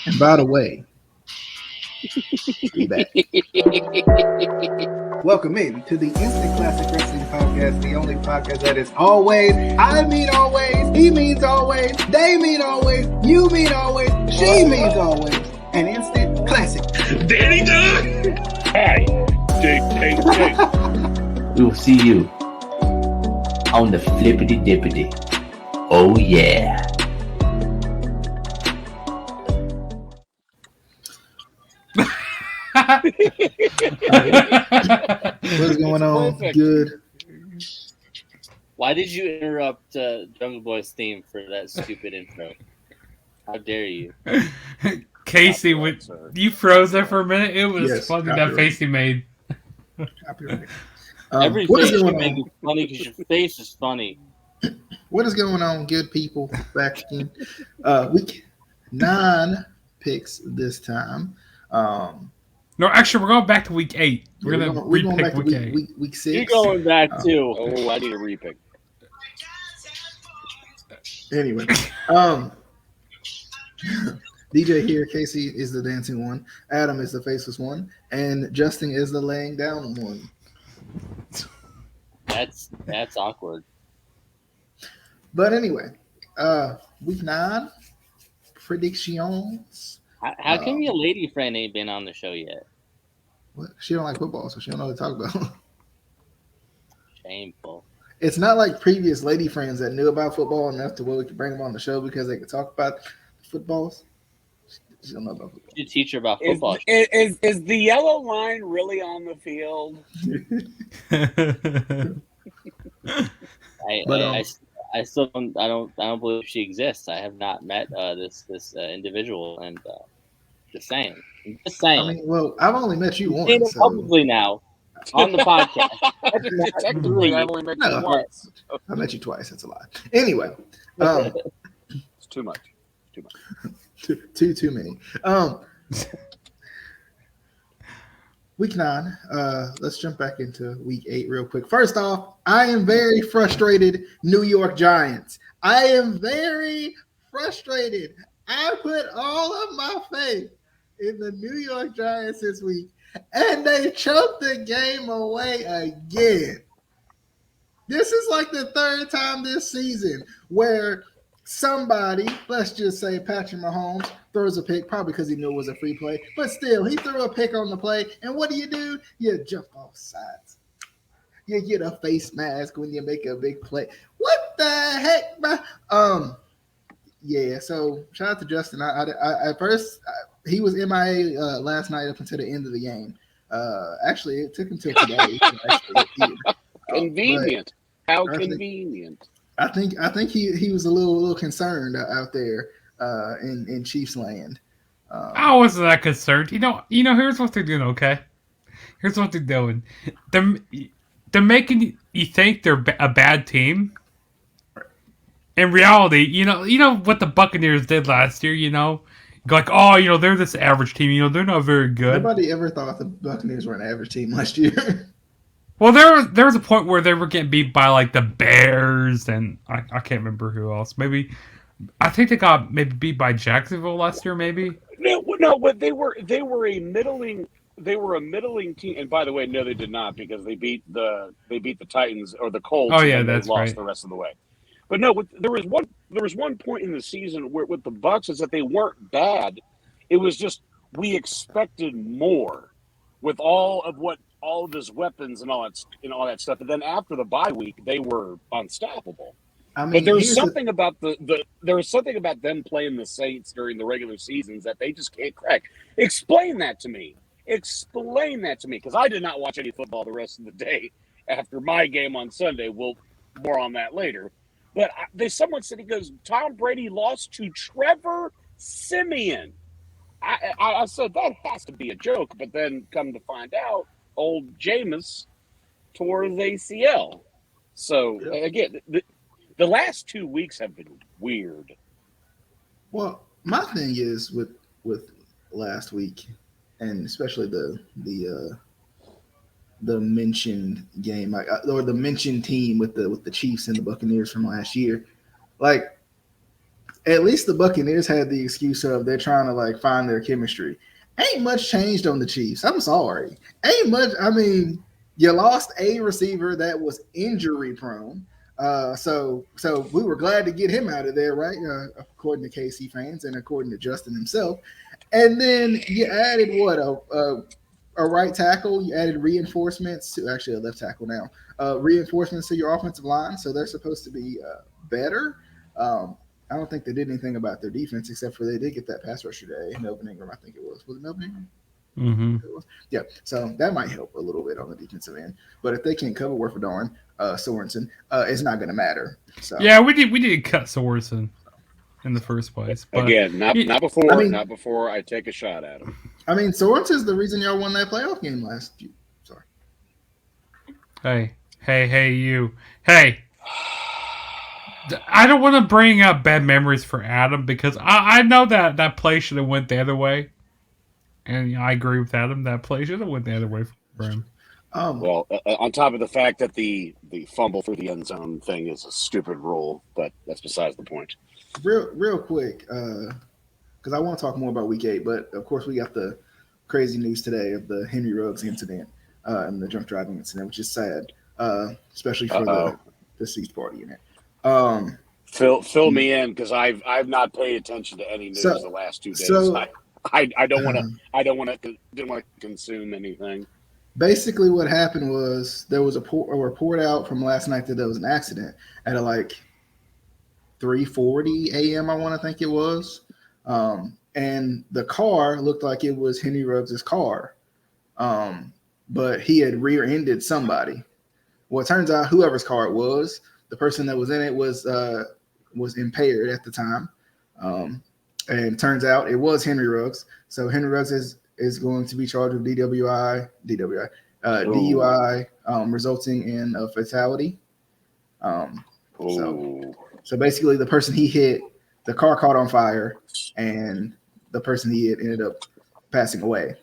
And by the way, be back. Welcome in to the Instant Classic Wrestling Podcast, the only podcast that is always, I mean always, he means always, they mean always, you mean always, she means always, an instant classic. Danny Dog! Hi, Dig. We will see you on the flippity dippity. Oh yeah. What's going on? Perfect. Good. Why did you interrupt Jungle Boy's theme for that stupid intro? How dare you? Casey, you froze there for a minute. It was Yes, funny that copyright. face he made. Copyright. Every What is face you going make on? is funny because your face is funny. What is going on, good people? Back again. Week 9 picks this time. No, actually, we're going back to week 8. We're Yeah, going to we're going repick back to week 8. week 6. You're going back too. Oh, I need a repick. Anyway, DJ here. Casey is the dancing one. Adam is the faceless one, and Justin is the laying down one. That's awkward. But anyway, week 9 predictions. How come your lady friend ain't been on the show yet? What? She don't like football, so she don't know what to talk about. Shameful. It's not like previous lady friends that knew about football enough to where we could bring them on the show because they could talk about footballs. She don't know about football. You teach her about football. Is the yellow line really on the field? I still don't. I don't believe she exists. I have not met this individual, and just saying. I'm just saying. I mean, well, I've only met you Saying once. it So. publicly now on the podcast. Technically, I've only met you No. once. I met you twice. That's a lie. Anyway, It's too much. too many. Week 9. Let's jump back into week 8 real quick. First off, I am very frustrated, New York Giants. I am very frustrated. I put all of my faith in the New York Giants this week, and they choked the game away again. This is like the third time this season where somebody, let's just say Patrick Mahomes, throws a pick, probably because he knew it was a free play, but still, he threw a pick on the play, and what do? You jump off sides. You get a face mask when you make a big play. What the heck, bro? Yeah, so shout out to Justin. I at first, he was MIA last night up until the end of the game. Actually, it took him till today. Convenient. How convenient. I think he was a little concerned out there in Chiefs land. I wasn't that concerned. You know. Here's what they're doing. Okay, here's what they're doing. They're making you think they're a bad team. In reality, you know what the Buccaneers did last year. Like, oh, they're this average team. They're not very good. Nobody ever thought the Buccaneers were an average team last year. Well, there was a point where they were getting beat by like the Bears and I can't remember who else. Maybe I think they got maybe beat by Jacksonville last year. Maybe No, but they were a middling team. And by the way, no, they did not because they beat the Titans or the Colts. Oh yeah, and that's they lost right. the rest of the way. But no, there was one point in the season where with the Bucs is that they weren't bad. It was just we expected more with all of his weapons and all that stuff. And then after the bye week, they were unstoppable. I mean, But there's something about there's something about them playing the Saints during the regular seasons that they just can't crack. Explain that to me, because I did not watch any football the rest of the day after my game on Sunday. We'll more on that later. But someone said, he goes, Tom Brady lost to Trevor Siemian. I said, that has to be a joke. But then come to find out, old Jameis tore his ACL. So, again, the last 2 weeks have been weird. Well, my thing is with last week, and especially the mentioned game, or the mentioned team with the Chiefs and the Buccaneers from last year, like at least the Buccaneers had the excuse of they're trying to like find their chemistry. Ain't much changed on the Chiefs. I'm sorry. Ain't much. I mean, you lost a receiver that was injury prone. So we were glad to get him out of there, right? According to KC fans and according to Justin himself. And then you added what a right tackle. You added reinforcements to actually a left tackle now. Reinforcements to your offensive line, so they're supposed to be better. I don't think they did anything about their defense except for they did get that pass rush today. Melvin Ingram, I think it was. Was it Melvin Ingram? Mm-hmm. Yeah, so that might help a little bit on the defensive end. But if they can't cover worth a darn, Sorensen, it's not going to matter. So Yeah, we did cut Sorensen in the first place. But Again, not before I take a shot at him. I mean, Sorensen's the reason y'all won that playoff game last year. Sorry. Hey, you. Hey. I don't want to bring up bad memories for Adam because I know that play should have went the other way. And I agree with Adam. That play should have went the other way for him. Well, on top of the fact that the fumble through the end zone thing is a stupid rule, but that's besides the point. Real quick, because I want to talk more about Week 8, but of course we got the crazy news today of the Henry Ruggs incident and the drunk driving incident, which is sad, especially for the deceased party in it. Fill me in because I've not paid attention to any news the last 2 days. So, I didn't want to consume anything. Basically, what happened was there was a report out from last night that there was an accident at like 3:40 a.m. I want to think it was, and the car looked like it was Henry Ruggs' car, but he had rear-ended somebody. Well, it turns out whoever's car it was, the person that was in it was impaired at the time, and it turns out it was Henry Ruggs. So Henry Ruggs is going to be charged with DUI, resulting in a fatality. So basically, the person he hit, the car caught on fire, and the person he hit ended up passing away.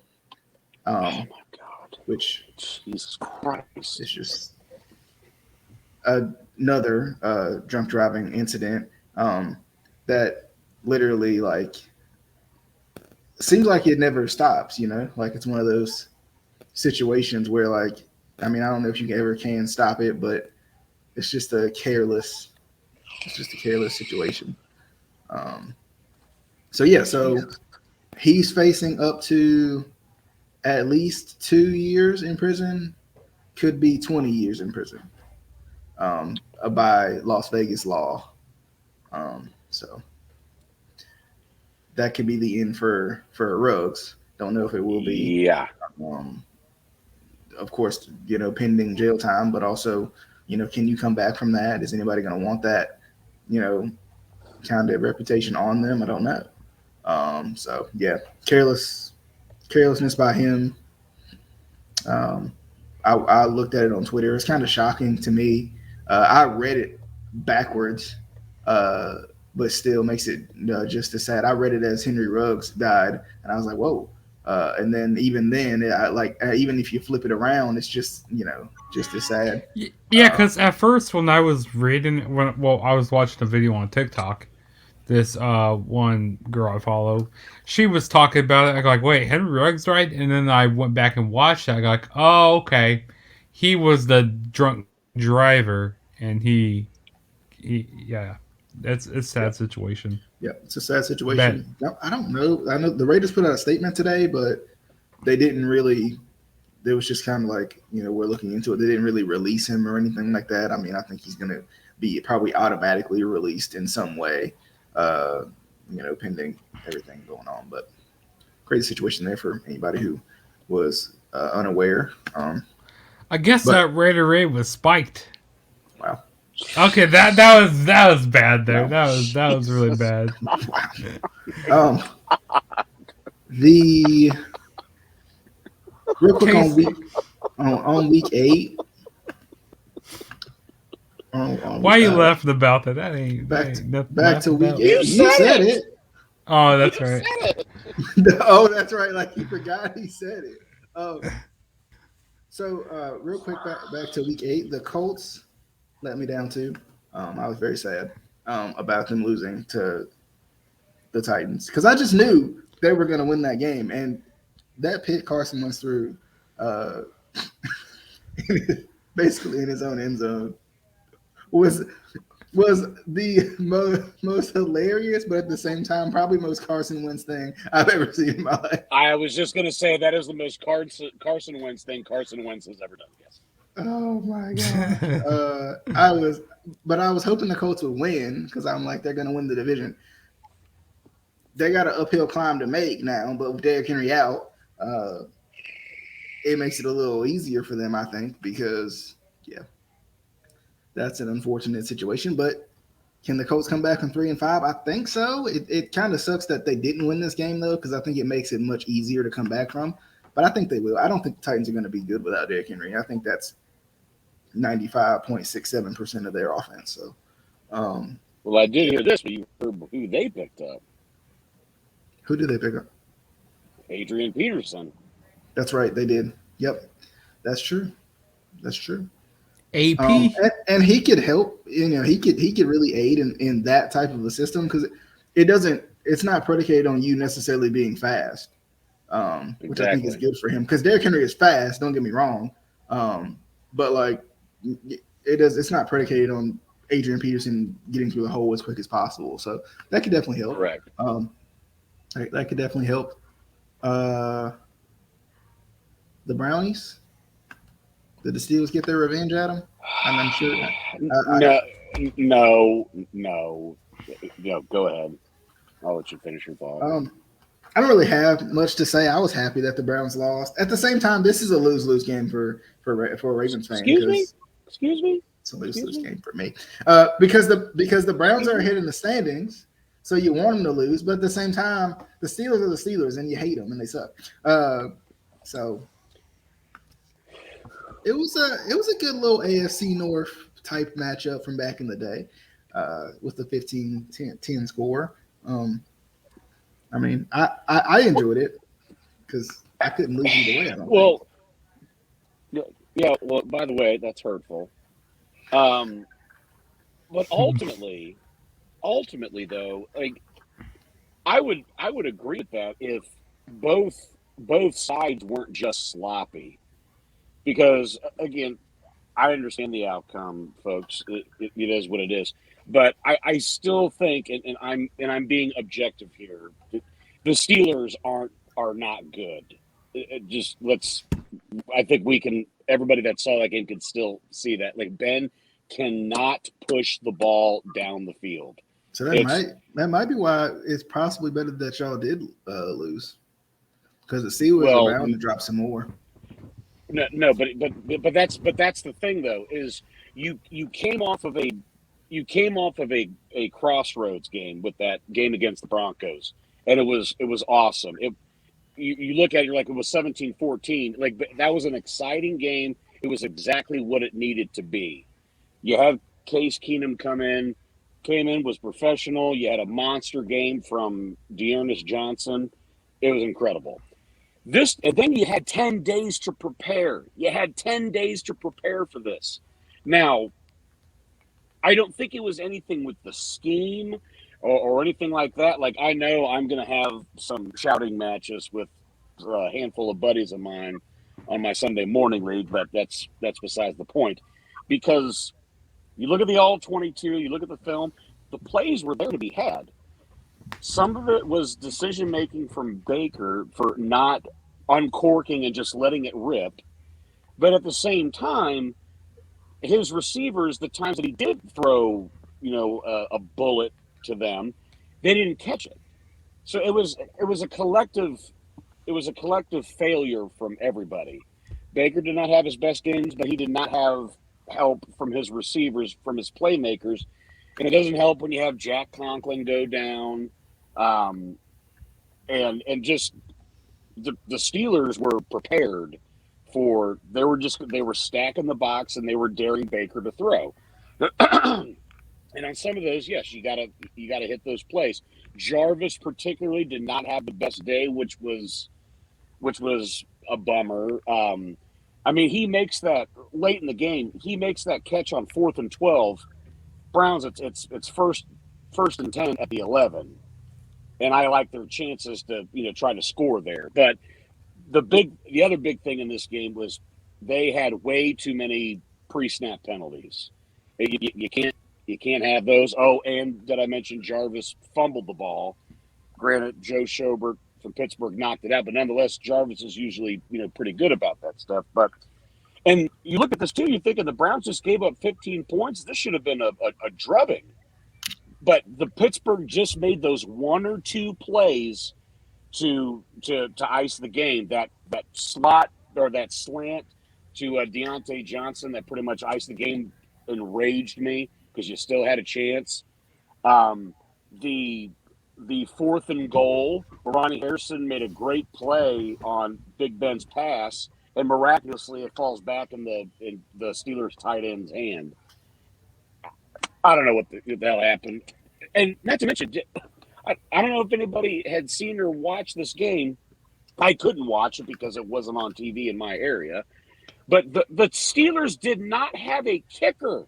Oh my God! Which Jesus Christ! It's just another drunk driving incident that literally like seems like it never stops, you know, like it's one of those situations where like, I mean, I don't know if you ever can stop it, but it's just a careless situation. So he's facing up to at least 2 years in prison, could be 20 years in prison by Las Vegas law. So that could be the end for Ruggs. Don't know if it will be. Yeah. Of course, you know, pending jail time, but also, you know, can you come back from that? Is anybody going to want that, you know, kind of reputation on them? I don't know. So yeah, carelessness by him. I looked at it on Twitter. It's kind of shocking to me. I read it backwards, but still makes it just as sad. I read it as Henry Ruggs died, and I was like, whoa. And then even if you flip it around, it's just, you know, just as sad. Yeah, because at first when I was reading, I was watching a video on TikTok. This one girl I follow, she was talking about it. I go like, wait, Henry Ruggs died? And then I went back and watched it. I go like, oh, okay. He was the drunk driver, and he yeah. It's a sad situation. Yeah, it's a sad situation. Now, I don't know. I know the Raiders put out a statement today, but they didn't really. It was just kind of like, you know, we're looking into it. They didn't really release him or anything like that. I mean, I think he's going to be probably automatically released in some way, you know, pending everything going on. But crazy situation there for anybody who was unaware. I guess that Raider rate was spiked. Wow. Okay, that was bad though. That was really bad. The real quick on week 8. Why you laughing about that? That ain't back to week 8. You said it. Oh, that's right. Oh, that's right. Like you forgot he said it. So real quick back to week 8. The Colts let me down too. I was very sad about them losing to the Titans because I just knew they were going to win that game. And that pick Carson Wentz threw basically in his own end zone was the most hilarious, but at the same time, probably most Carson Wentz thing I've ever seen in my life. I was just going to say that is the most Carson Wentz thing Carson Wentz has ever done. Yes. Oh my god! I was hoping the Colts would win because I'm like they're going to win the division. They got an uphill climb to make now, but with Derrick Henry out, it makes it a little easier for them, I think, because that's an unfortunate situation. But can the Colts come back from 3-5? I think so. It kind of sucks that they didn't win this game though, because I think it makes it much easier to come back from. But I think they will. I don't think the Titans are going to be good without Derrick Henry. I think that's 95.67% of their offense. So, well, I did hear this, but you heard who they picked up. Who did they pick up? Adrian Peterson. That's right, they did. Yep, that's true. That's true. AP and he could help. He could really aid in that type of a system because it's not predicated on you necessarily being fast, which I think is good for him because Derrick Henry is fast. Don't get me wrong, but like it's not predicated on Adrian Peterson getting through the hole as quick as possible. So that could definitely help. Correct. That could definitely help. The Brownies. Did the Steelers get their revenge at them? I'm sure. No. Go ahead. I'll let you finish your thought. I don't really have much to say. I was happy that the Browns lost. At the same time, this is a lose-lose game for a Ravens fan. Excuse me. It's a lose-lose game for me because the Browns are ahead in the standings, so you want them to lose. But at the same time, the Steelers are the Steelers, and you hate them, and they suck. So. It was a good little AFC North type matchup from back in the day with the 15-10 score. I mean, I enjoyed it because I couldn't lose either way. Well, by the way, that's hurtful. But ultimately, though, like I would agree with that if both sides weren't just sloppy. Because again, I understand the outcome, folks. It is what it is. But I still think, and I'm being objective here. The Steelers are not good. I think we can. Everybody that saw that game can still see that. Like Ben cannot push the ball down the field. So that might be why it's possibly better that y'all did lose because the Steelers are bound to drop some more. No, but that's the thing though is you came off of a crossroads game with that game against the Broncos, and it was awesome. You look at it, you're like it was 17-14. Like that was an exciting game. It was exactly what it needed to be. You have Case Keenum came in, was professional. You had a monster game from Dearness Johnson. It was incredible. And then you had 10 days to prepare. You had 10 days to prepare for this. Now, I don't think it was anything with the scheme or anything like that. Like, I know I'm going to have some shouting matches with a handful of buddies of mine on my Sunday morning league, but that's besides the point. Because you look at the All-22, you look at the film, the plays were there to be had. Some of it was decision-making from Baker for not uncorking and just letting it rip. But at the same time, his receivers, the times that he did throw, a bullet to them, they didn't catch it. So it was a collective failure from everybody. Baker did not have his best games, but he did not have help from his receivers, from his playmakers. And it doesn't help when you have Jack Conklin go down. And just the Steelers were prepared for they were stacking the box and they were daring Baker to throw. And on some of those, yes, you gotta hit those plays. Jarvis particularly did not have the best day, which was a bummer. I mean, he makes that late in the game. He makes that catch on 4th and 12. Browns, it's first and 10 at the 11, and I like their chances to try to score there. But the other big thing in this game was they had way too many pre-snap penalties. You can't have those. Oh, and did I mention Jarvis fumbled the ball? Granted, Joe Schobert from Pittsburgh knocked it out, but nonetheless, Jarvis is usually pretty good about that stuff. And you look at this too, you're thinking the Browns just gave up 15 points. This should have been a drubbing. But the Pittsburgh just made those one or two plays to ice the game. That slot or that slant to Deontay Johnson that pretty much iced the game enraged me because you still had a chance. The 4th and goal, Ronnie Harrison made a great play on Big Ben's pass, and miraculously it falls back in the Steelers tight end's hand. I don't know what the hell happened. And not to mention, I don't know if anybody had seen or watched this game. I couldn't watch it because it wasn't on TV in my area. But the Steelers did not have a kicker.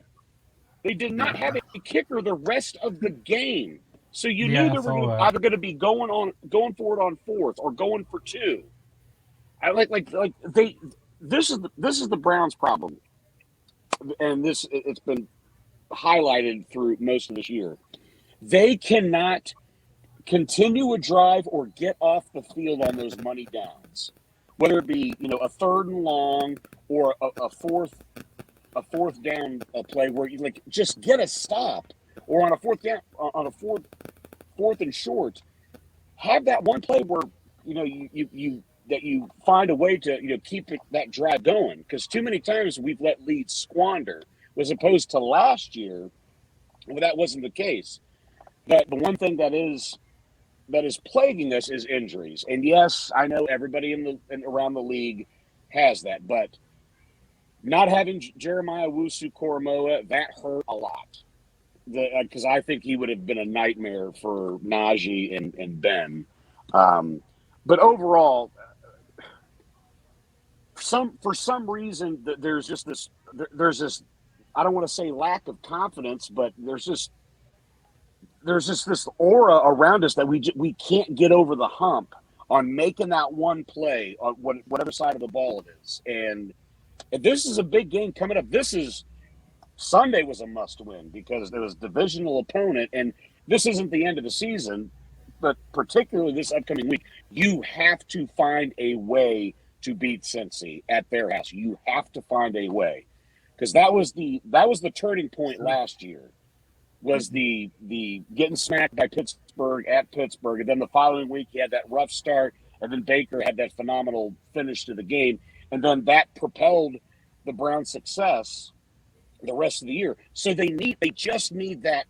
They did not have a kicker the rest of the game. So you knew they were either going to be going for it on 4th or going for 2. I this is the Browns' problem, and it's been highlighted through most of this year. They cannot continue a drive or get off the field on those money downs, whether it be a 3rd and long or a fourth down play where you just get a stop, or on a 4th down on a fourth and short, have that one play where you find a way to keep that drive going, because too many times we've let leads squander, as opposed to last year, well, that wasn't the case. But the one thing that is plaguing us is injuries. And yes, I know everybody around the league has that, but not having Jeremiah Owusu-Koramoah, that hurt a lot. Because I think he would have been a nightmare for Najee and Ben. But overall, for some reason, there's this, I don't want to say lack of confidence, but there's just this aura around us that we can't get over the hump on making that one play on whatever side of the ball it is. And this is a big game coming up. Sunday was a must-win because there was a divisional opponent, and this isn't the end of the season, but particularly this upcoming week, you have to find a way to beat Cincy at their house. You have to find a way, because that was the turning point last year. Was the getting smacked by Pittsburgh at Pittsburgh, and then the following week he had that rough start, and then Baker had that phenomenal finish to the game, and then that propelled the Browns' success the rest of the year. So they just need that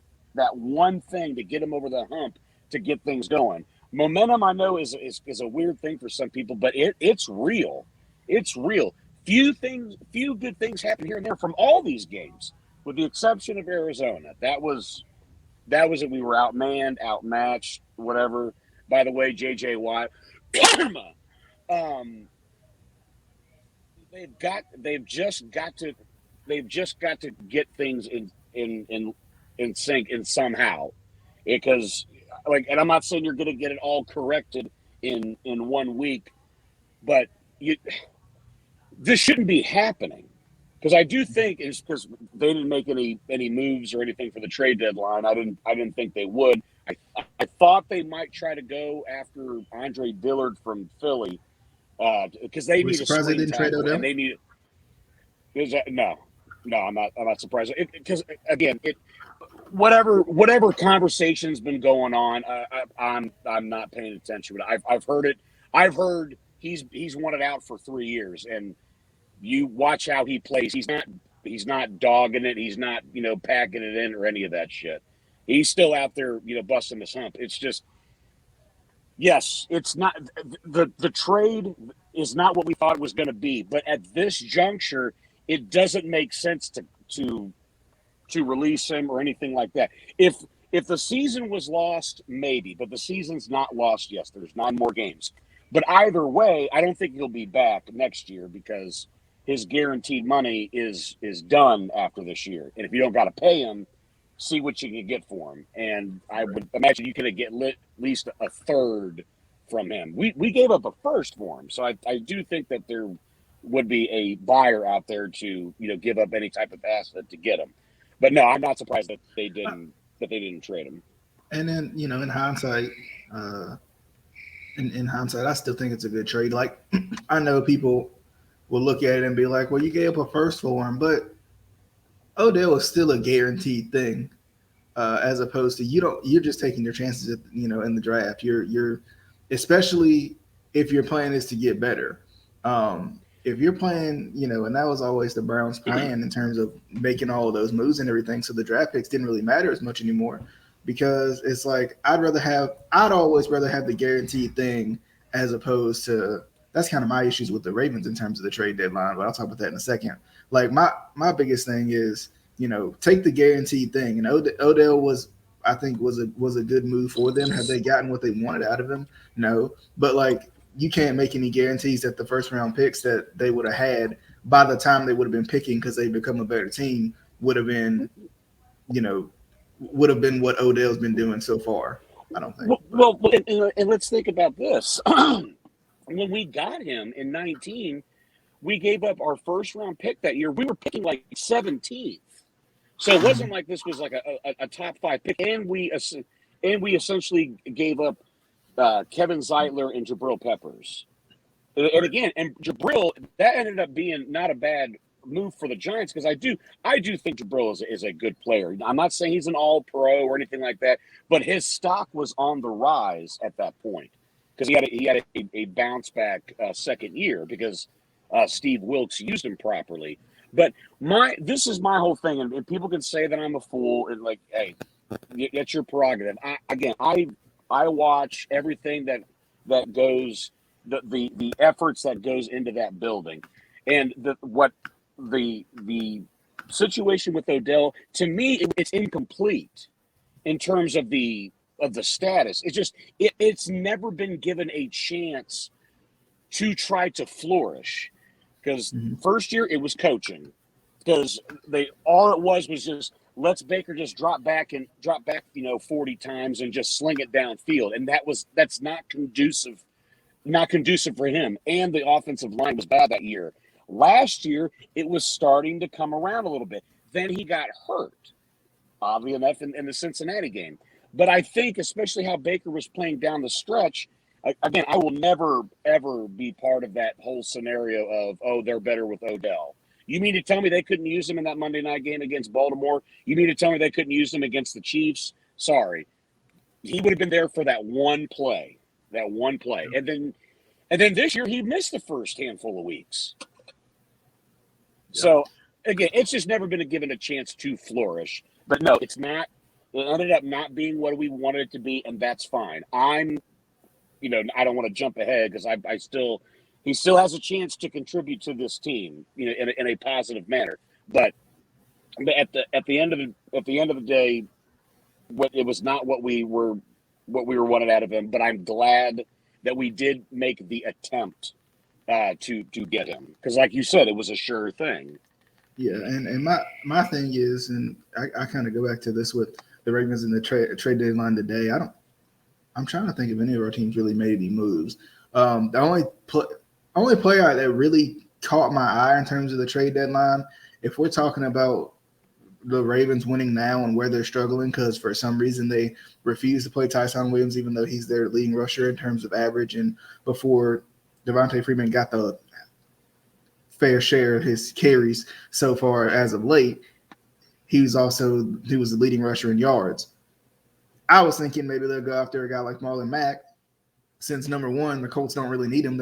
one thing to get them over the hump to get things going. Momentum, I know, is a weird thing for some people, but it's real. It's real. Few good things happen here and there from all these games, with the exception of Arizona. That was it. We were outmanned, outmatched, whatever. By the way, JJ Watt, they've just got to get things in sync and somehow, because and I'm not saying you're going to get it all corrected in 1 week, but this shouldn't be happening. Because I do think it's because they didn't make any moves or anything for the trade deadline. I didn't think they would. I thought they might try to go after Andre Dillard from Philly, because they need a swing tackle, and they need. No, I'm not surprised. Because again, whatever conversation's been going on, I'm not paying attention. But I've heard it. I've heard he's wanted out for 3 years, and you watch how he plays. He's not dogging it. He's not packing it in or any of that shit. He's still out there busting his hump. It's just, yes, it's not the trade is not what we thought it was going to be. But at this juncture, it doesn't make sense to release him or anything like that. If the season was lost, maybe, but the season's not lost yet. There's 9 more games. But either way, I don't think he'll be back next year, because his guaranteed money is done after this year. And if you don't got to pay him, see what you can get for him. And I would imagine you could get at least a third from him. We gave up a first for him, so I do think that there would be a buyer out there to give up any type of asset to get him. But no, I'm not surprised that they didn't trade him. And then in hindsight, in hindsight, I still think it's a good trade. Like I know people will look at it and be like, "Well, you gave up a first for him," but Odell is still a guaranteed thing, as opposed to you're just taking your chances in the draft. You're especially if your plan is to get better. If you're playing, and that was always the Browns' plan in terms of making all of those moves and everything. So the draft picks didn't really matter as much anymore because it's like I'd always rather have the guaranteed thing as opposed to. That's kind of my issues with the Ravens in terms of the trade deadline, but I'll talk about that in a second. Like my biggest thing is, take the guaranteed thing. And Odell was a good move for them. Have they gotten what they wanted out of him? No. But like you can't make any guarantees that the first round picks that they would have had by the time they would have been picking because they become a better team would have been what Odell's been doing so far. I don't think. Well, and let's think about this. When we got him in 19, we gave up our first round pick that year. We were picking like 17th. So it wasn't like this was like a top 5 pick. And we essentially gave up Kevin Zeitler and Jabril Peppers. And again, Jabril, that ended up being not a bad move for the Giants because I do think Jabril is a good player. I'm not saying he's an all-pro or anything like that, but his stock was on the rise at that point. Because he had a bounce back second year because Steve Wilkes used him properly. But this is my whole thing, and people can say that I'm a fool, and like, hey, that's your prerogative. I watch everything that goes the efforts that goes into that building, and the situation with Odell to me it's incomplete in terms of the status. It's just it's never been given a chance to try to flourish because first year it was coaching because all it was just let's Baker just drop back 40 times and just sling it downfield, and that's not conducive for him. And the offensive line was bad that year. Last year it was starting to come around a little bit. Then he got hurt, oddly enough, in the Cincinnati game. But I think, especially how Baker was playing down the stretch, again, I will never, ever be part of that whole scenario of, they're better with Odell. You mean to tell me they couldn't use him in that Monday night game against Baltimore? You mean to tell me they couldn't use him against the Chiefs? Sorry. He would have been there for that one play. And then this year he missed the first handful of weeks. Yeah. So, again, it's just never been given a chance to flourish. But no, it's not. It ended up not being what we wanted it to be, and that's fine. I don't want to jump ahead because he still has a chance to contribute to this team, in a positive manner. But at the end of the day, it was not what we were wanted out of him. But I'm glad that we did make the attempt to get him because, like you said, it was a sure thing. Yeah, and my thing is, and I kind of go back to this with the Ravens in the trade deadline today. I'm trying to think if any of our teams really made any moves. The only player that really caught my eye in terms of the trade deadline, if we're talking about the Ravens winning now and where they're struggling, because for some reason they refuse to play Tyson Williams, even though he's their leading rusher in terms of average, and before Devontae Freeman got the fair share of his carries so far as of late, he was the leading rusher in yards. I was thinking maybe they'll go after a guy like Marlon Mack, since number one, the Colts don't really need him.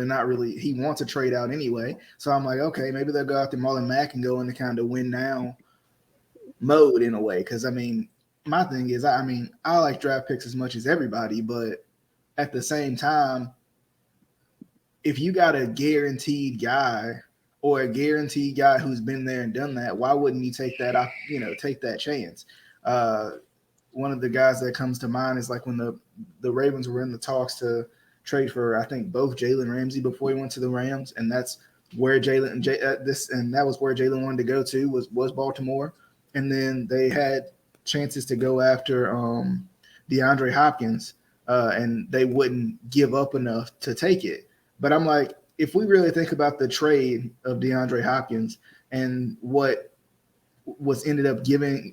He wants a trade out anyway. So I'm like, okay, maybe they'll go after Marlon Mack and go into kind of win now mode in a way. Because my thing is, I like draft picks as much as everybody, but at the same time, if you got a guaranteed guy or a guaranteed guy who's been there and done that, why wouldn't you take that chance? One of the guys that comes to mind is like when the Ravens were in the talks to trade for, I think, both Jalen Ramsey before he went to the Rams, and that's where that was where Jalen wanted to go to was Baltimore. And then they had chances to go after DeAndre Hopkins, and they wouldn't give up enough to take it. But I'm like, if we really think about the trade of DeAndre Hopkins and what was ended up given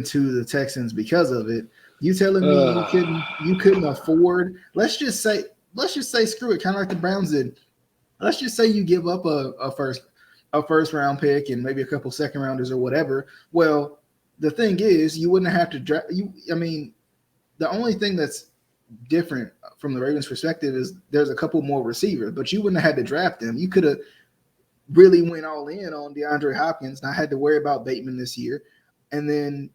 to the Texans because of it, you telling me you couldn't afford? Let's just say screw it, kind of like the Browns did. Let's just say you give up a first round pick and maybe a couple second rounders or whatever. Well, the thing is, you wouldn't have to draft. I mean, the only thing that's different from the Ravens' perspective is there's a couple more receivers, but you wouldn't have had to draft them. You could have really went all in on DeAndre Hopkins, not had to worry about Bateman this year, and then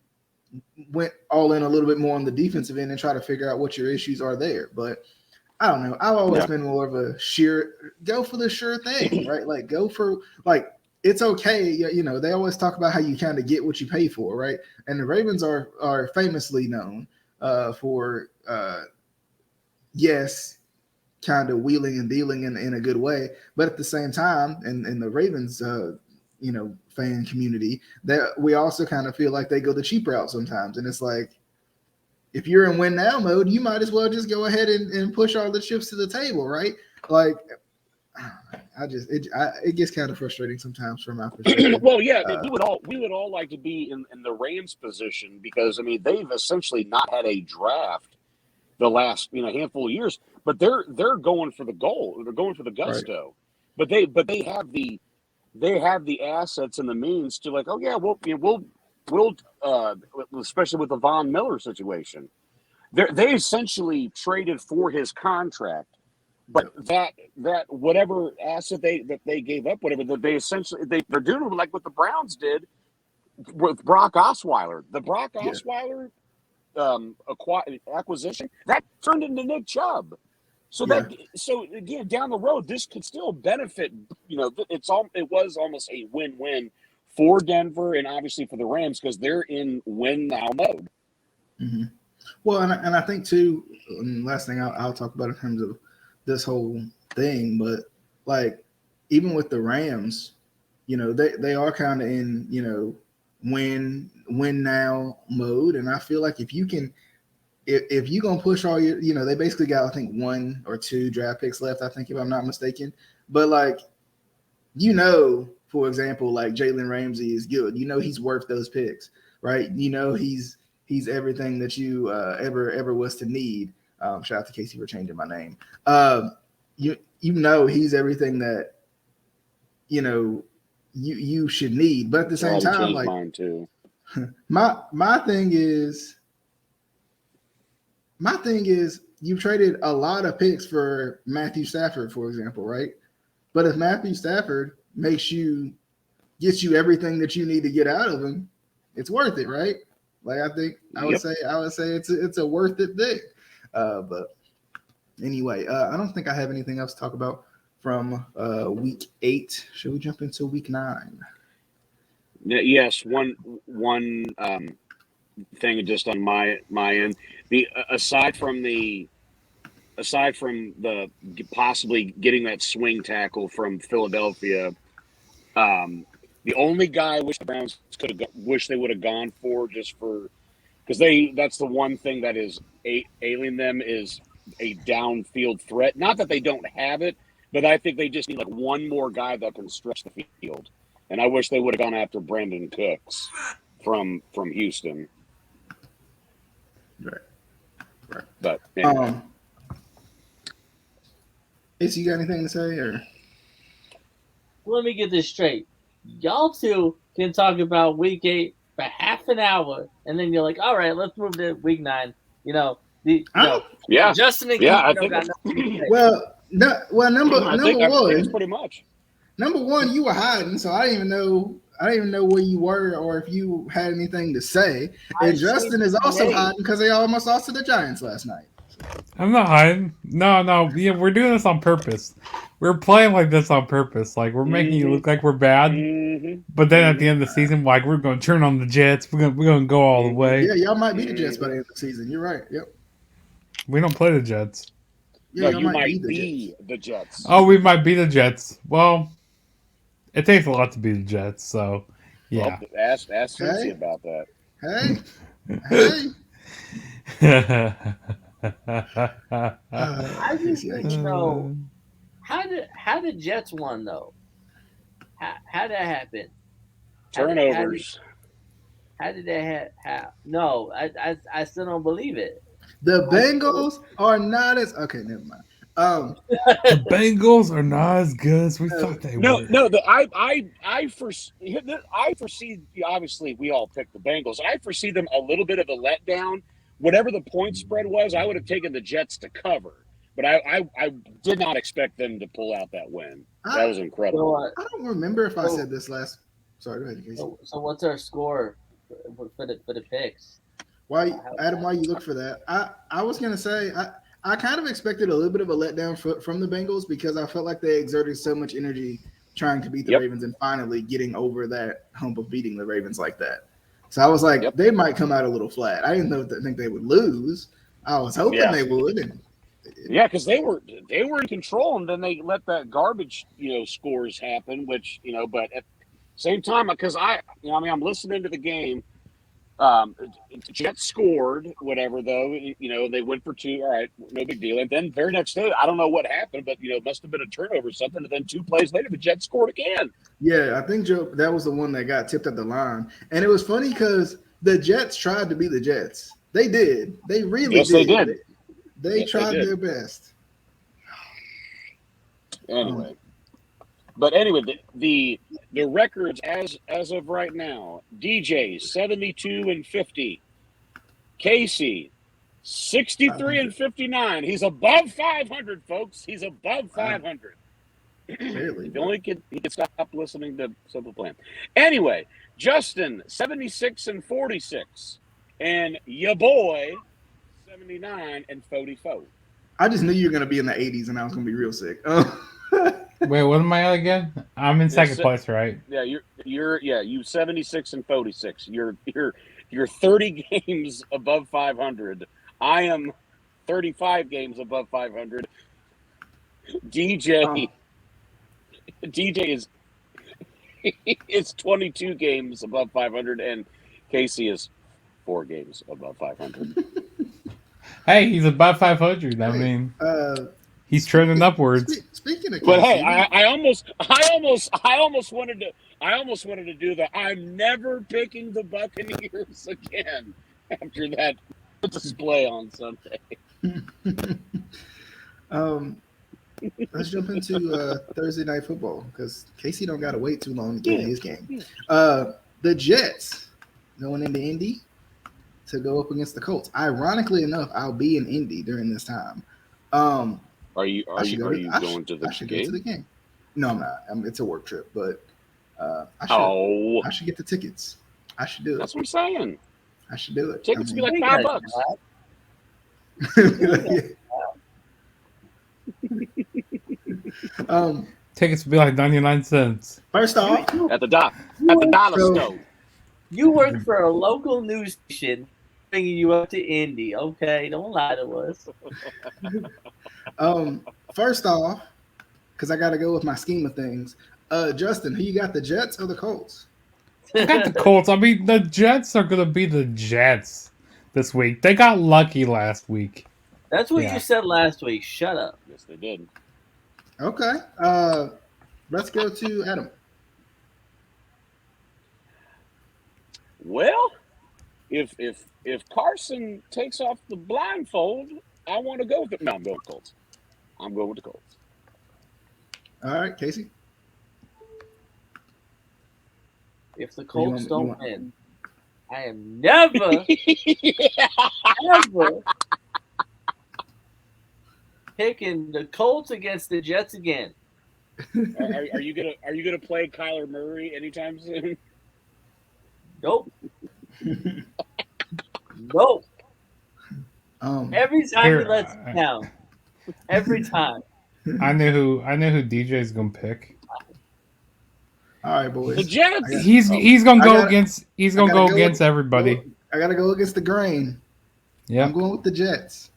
went all in a little bit more on the defensive end and try to figure out what your issues are there. But I don't know. I've always been more of a go for the sure thing, right? Like go for it's okay. They always talk about how you kind of get what you pay for, right? And the Ravens are famously known for kind of wheeling and dealing in a good way, but at the same time, in the Ravens, fan community, that we also kind of feel like they go the cheap route sometimes, and it's like, if you're in win now mode, you might as well just go ahead and push all the chips to the table, right? Like, it gets kind of frustrating sometimes from my perspective. Well, yeah, we would all like to be in the Rams position, because I mean they've essentially not had a draft the last handful of years, but they're going for the goal. They're going for the gusto, right. but they have the assets and the means to, like, oh yeah, we'll especially with the Von Miller situation, they essentially traded for his contract, but that whatever asset they gave up, whatever, they essentially they're doing like what the Browns did with Brock Osweiler. The Brock Osweiler acquisition that turned into Nick Chubb. So again, down the road, this could still benefit. It was almost a win-win for Denver and obviously for the Rams, because they're in win now mode. Mm-hmm. Well, and I think too, and last thing I'll talk about in terms of this whole thing, but like even with the Rams, they are kind of in win now mode, and I feel like if you're gonna push all your, they basically got, I think, 1 or 2 draft picks left, I think, if I'm not mistaken, but like, for example, like Jalen Ramsey is good. He's worth those picks, right? He's everything that you ever was to need. Shout out to Casey for changing my name. He's everything that you should need. But at the same time, like, mine too. my thing is you've traded a lot of picks for Matthew Stafford, for example, right? But if Matthew Stafford gets you everything that you need to get out of him, it's worth it, right? Like, I would say it's a worth it thing. But anyway, I don't think I have anything else to talk about from week 8. Should we jump into week 9? Yes, one thing just on my end. Aside from the possibly getting that swing tackle from Philadelphia, the only guy I wish the Browns they would have gone for, just for, because that's the one thing that is ailing them, is a downfield threat. Not that they don't have it, but I think they just need like one more guy that can stretch the field. And I wish they would have gone after Brandon Cooks from Houston. Right. But anyway. Is you got anything to say, or? Let me get this straight. Y'all two can talk about week 8 for half an hour, and then you're like, all right, let's move to week 9. Justin and Keith got nothing to say. Number one, pretty much. Number one, you were hiding, so I didn't even know where you were or if you had anything to say. And Justin is also hiding because they almost lost to the Giants last night. I'm not hiding. No. Yeah, we're doing this on purpose. We're playing like this on purpose. Like, we're making you look like we're bad. Mm-hmm. But then at the end of the season, like, we're going to turn on the Jets. We're going to go all the way. Yeah, y'all might beat the Jets by the end of the season. You're right. Yep. We don't play the Jets. Yeah, you might be the Jets. Oh, we might be the Jets. Well, it takes a lot to be the Jets, so yeah. Well, ask Cincy about that. Hey, Hey. I just Casey, I want to can't. know how the Jets won though. How did that happen? Turnovers. How did that happen? No, I still don't believe it. The Bengals are not as okay. Never mind. The Bengals are not as good as we thought they No, were. no. I foresee. Obviously, we all picked the Bengals. I foresee them a little bit of a letdown. Whatever the point spread was, I would have taken the Jets to cover. But I did not expect them to pull out that win. That was incredible. I don't remember if I said this last. Sorry, go ahead, Casey. So what's our score for the picks? Why, Adam? Why you look for that? I was gonna say I kind of expected a little bit of a letdown from the Bengals because I felt like they exerted so much energy trying to beat the Ravens and finally getting over that hump of beating the Ravens like that. So I was like, they might come out a little flat. I didn't think they would lose. I was hoping they would. And because they were in control, and then they let that garbage scores happen, which but at the same time, because I'm listening to the game. Jets scored, whatever, though. They went for 2. All right, no big deal. And then very next day, I don't know what happened, but it must have been a turnover or something. And then 2 plays later, the Jets scored again. Yeah, I think Joe, that was the one that got tipped at the line. And it was funny because the Jets tried to be the Jets. They did. They really did. They did. They tried their best. Anyway. But anyway, the records as of right now: DJ 72-50, Casey 63-59. He's above 500, folks. He's above 500. Really? The only kid he can stop listening to Simple Plan. Anyway, Justin 76-46, and your boy 79-44. I just knew you were gonna be in the 80s, and I was gonna be real sick. Wait, what am I at again? I'm in second place, right? Yeah, you 76-46. You're 30 games above 500. I am 35 games above 500. DJ is 22 games above 500, and Casey is 4 games above 500. Hey, he's above 500. I mean, he's trending upwards. Speaking of, but Casey, hey, I almost wanted to do that. I'm never picking the Buccaneers again after that display on Sunday. Let's jump into Thursday night football because Casey don't gotta wait too long to get his game. The Jets going into Indy to go up against the Colts. Ironically enough, I'll be in Indy during this time. Are you going to the game? Go to the game. No, I'm not. It's a work trip, but I should get the tickets. I should do it. That's what I'm saying. I should do it. Tickets be like $5. Tickets would be like 99 cents. First off, at the dollar store. You work for a local news station bringing you up to Indy. Okay, don't lie to us. First off, because I got to go with my scheme of things. Justin, who you got, the Jets or the Colts? I got the Colts. I mean, the Jets are going to be the Jets this week. They got lucky last week. That's what you said last week. Shut up. Yes, they did. Okay. Let's go to Adam. Well, if Carson takes off the blindfold, I want to go with it. No, I'm going with Colts. I'm going with the Colts. All right, Casey. If the Colts don't win, I am never, ever picking the Colts against the Jets again. Are you gonna play Kyler Murray anytime soon? Nope. Nope. Every time he lets me down. Every time. I know who DJ's gonna pick. All right, boys. The Jets. He's gonna go against everybody. I gotta go against the grain. Yeah, I'm going with the Jets.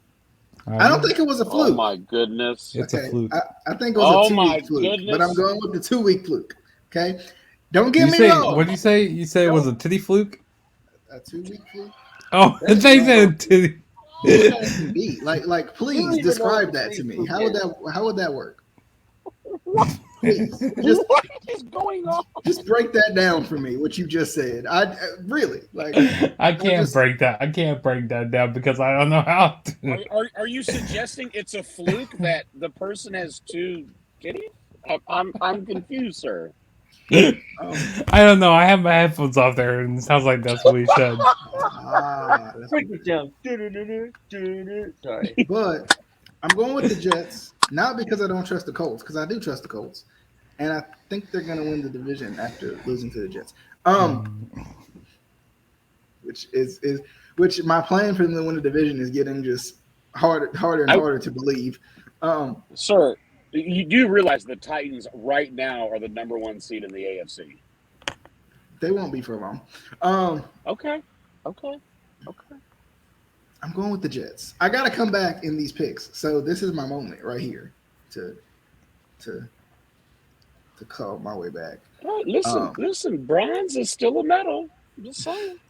I don't think it was a fluke. Oh my goodness! It's a fluke. I think it was a 2-week fluke, but I'm going with the 2-week fluke. Okay, don't get me wrong. What did you say? You said it was a titty fluke. A 2-week fluke. Oh, That's they wrong. said titty. What would that even be? Like, please even know describe what that to me. Facebook How would that work? What? Please, just What is going on? just break that down for me. What you just said. I really like. I can't just- break that. I can't break that down because I don't know how to. Are you suggesting it's a fluke that the person has two titties? I'm confused, sir. I don't know. I have my headphones off there, and it sounds like that's what he said. That's Break weird. it down. Sorry. But I'm going with the Jets, not because I don't trust the Colts, because I do trust the Colts, and I think they're going to win the division after losing to the Jets. Which my plan for them to win the division is getting just harder and harder to believe. Sir, you do realize the Titans right now are the number 1 seed in the AFC. They won't be for long. Okay. I'm going with the Jets. I got to come back in these picks, so this is my moment right here to call my way back. All right, listen. Bronze is still a medal. I'm just saying.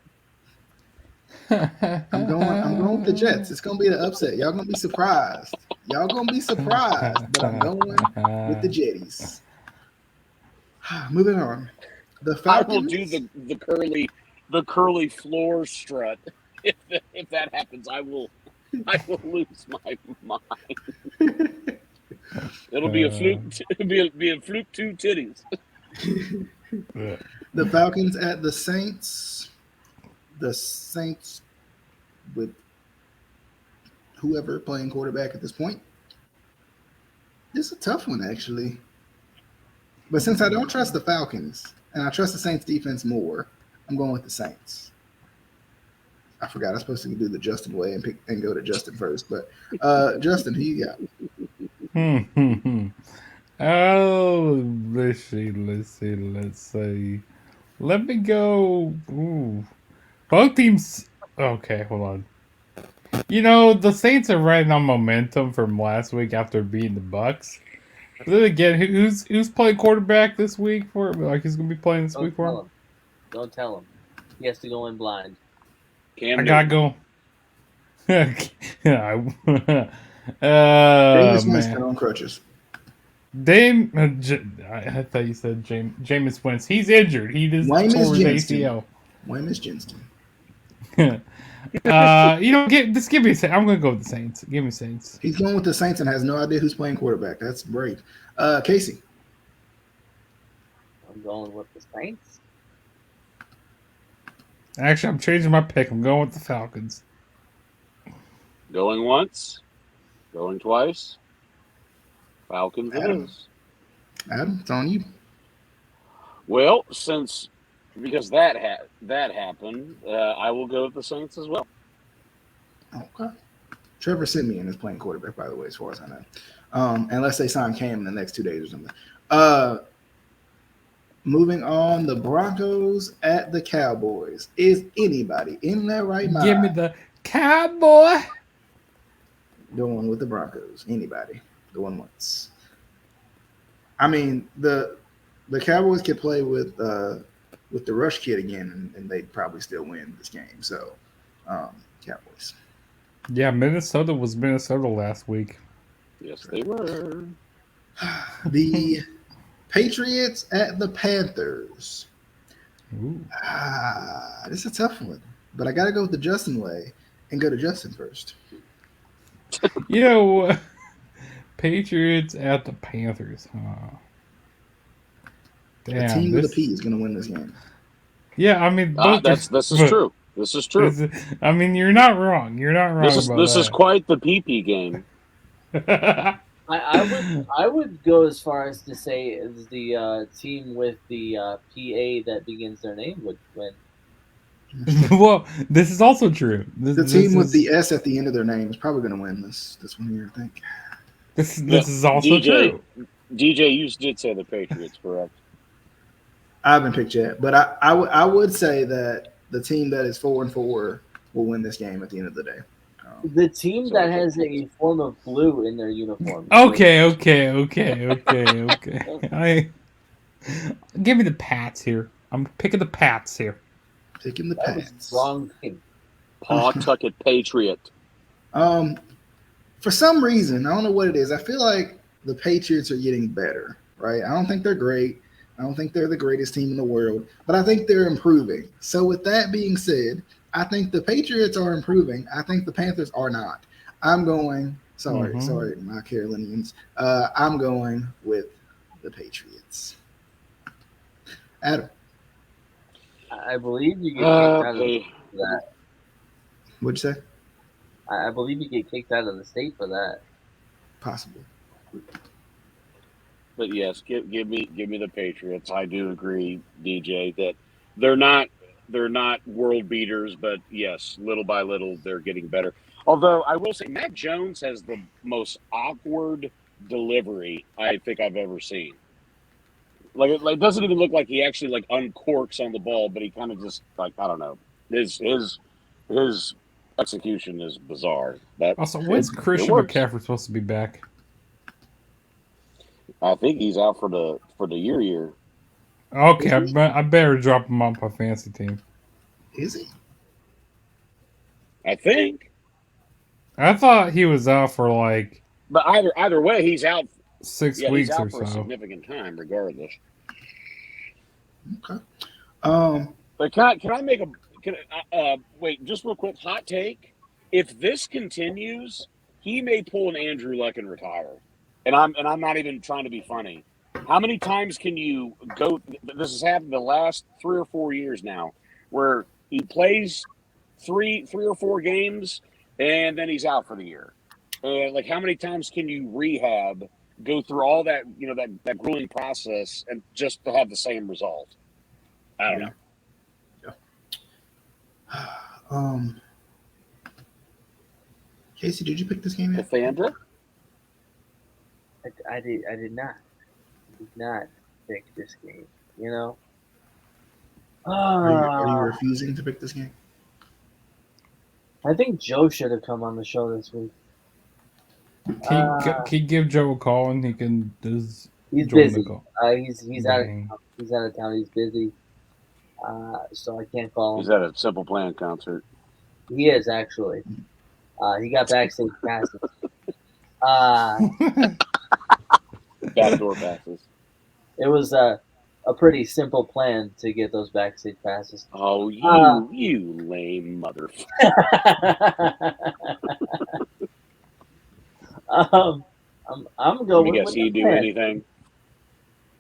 I'm going with the Jets. It's gonna be an upset. Y'all gonna be surprised. But I'm going with the Jetties. Moving on. The Falcons. I will do the curly floor strut. If that happens, I will lose my mind. It'll be a fluke. It'll be a fluke 2 titties. The Falcons at the Saints. The Saints with whoever playing quarterback at this point. This is a tough one, actually. But since I don't trust the Falcons and I trust the Saints defense more, I'm going with the Saints. I forgot I was supposed to do the Justin way and go to Justin first. But Justin, who you got? Oh, let's see. Let me go. Ooh. Both teams. Okay, hold on. You know, the Saints are riding on momentum from last week after beating the Bucks. But then again, who's playing quarterback this week for? Like, he's gonna be playing this week for him? Don't tell him. He has to go in blind. Cam I gotta Newton. go. Jameis Winston Man. on crutches. I thought you said Jameis Winston. He's injured. He just tore his ACL. Jameis Winston. Just give me a Saints. I'm gonna go with the Saints. Give me Saints. He's going with the Saints and has no idea who's playing quarterback. That's brave. Casey. I'm going with the Saints. Actually, I'm changing my pick. I'm going with the Falcons. Going once, going twice. Falcons it is. Adam, it's on you. Well, because that happened, I will go with the Saints as well. Okay. Trevor Siemian is playing quarterback, by the way, as far as I know. Unless they sign Cam in the next 2 days or something. Moving on, the Broncos at the Cowboys. Is anybody in their right mind? Give me the Cowboy. Going with the Broncos. Anybody going once? I mean, the Cowboys could play with the rush kid again, and they'd probably still win this game. So, Cowboys. Yeah, Minnesota was Minnesota last week. Yes, they were. The Patriots at the Panthers. Ooh. This is a tough one, but I got to go with the Justin way and go to Justin first. You know, Patriots at the Panthers. Huh? Damn, a team with a P is going to win this game. Yeah, I mean, this is true. This is true. I mean, you're not wrong. You're not wrong. This is quite the PP game. I would go as far as to say is the team with the PA that begins their name would win. Well, this is also true. The team with the S at the end of their name is probably going to win this one here, I think. This is also true. DJ, you did say the Patriots, correct? I haven't picked yet, but I would say that the team that is 4-4 will win this game at the end of the day. The team that has a form of blue in their uniform. Okay. Give me the Pats here. I'm picking the Pats here. Picking the Pats. Wrong team. Pawtucket Patriot. For some reason, I don't know what it is. I feel like the Patriots are getting better, right? I don't think they're great. I don't think they're the greatest team in the world, but I think they're improving. So with that being said, I think the Patriots are improving. I think the Panthers are not. I'm going, sorry, my Carolinians. I'm going with the Patriots. Adam. I believe you get kicked out of that. What'd you say? I believe you get kicked out of the state for that. Possible. But yes, give me the Patriots. I do agree, DJ, that they're not world beaters, but yes, little by little they're getting better. Although I will say Mac Jones has the most awkward delivery I think I've ever seen. Like it doesn't even look like he actually like uncorks on the ball, but he kind of just like I don't know. His execution is bizarre. But Also, when's Christian McCaffrey supposed to be back? I think he's out for the year. Okay, I better drop him off my fantasy team. Is he? I think. I thought he was out for like. But either way, he's out 6 weeks he's out or for a so. significant time, regardless. Okay. But can I make wait just real quick hot take? If this continues, he may pull an Andrew Luck and retire. And I'm not even trying to be funny. How many times can you go? This has happened the last 3 or 4 years now, where he plays three or four games and then he's out for the year. Like how many times can you rehab, go through all that that grueling process, and just to have the same result? I don't know. Yeah. Casey, did you pick this game yet? Cassandra? I did not. I did not pick this game. You know. Are you refusing to pick this game? I think Joe should have come on the show this week. Can you give Joe a call and he can He's join busy. the call? He's out of town. He's out of town. He's busy. So I can't call him. He's at a Simple Plan concert. He is actually. He got backstage passes. Backdoor passes. It was a pretty simple plan to get those backstage passes. Oh, you lame motherfucker. I'm going. Let me guess, he do anything?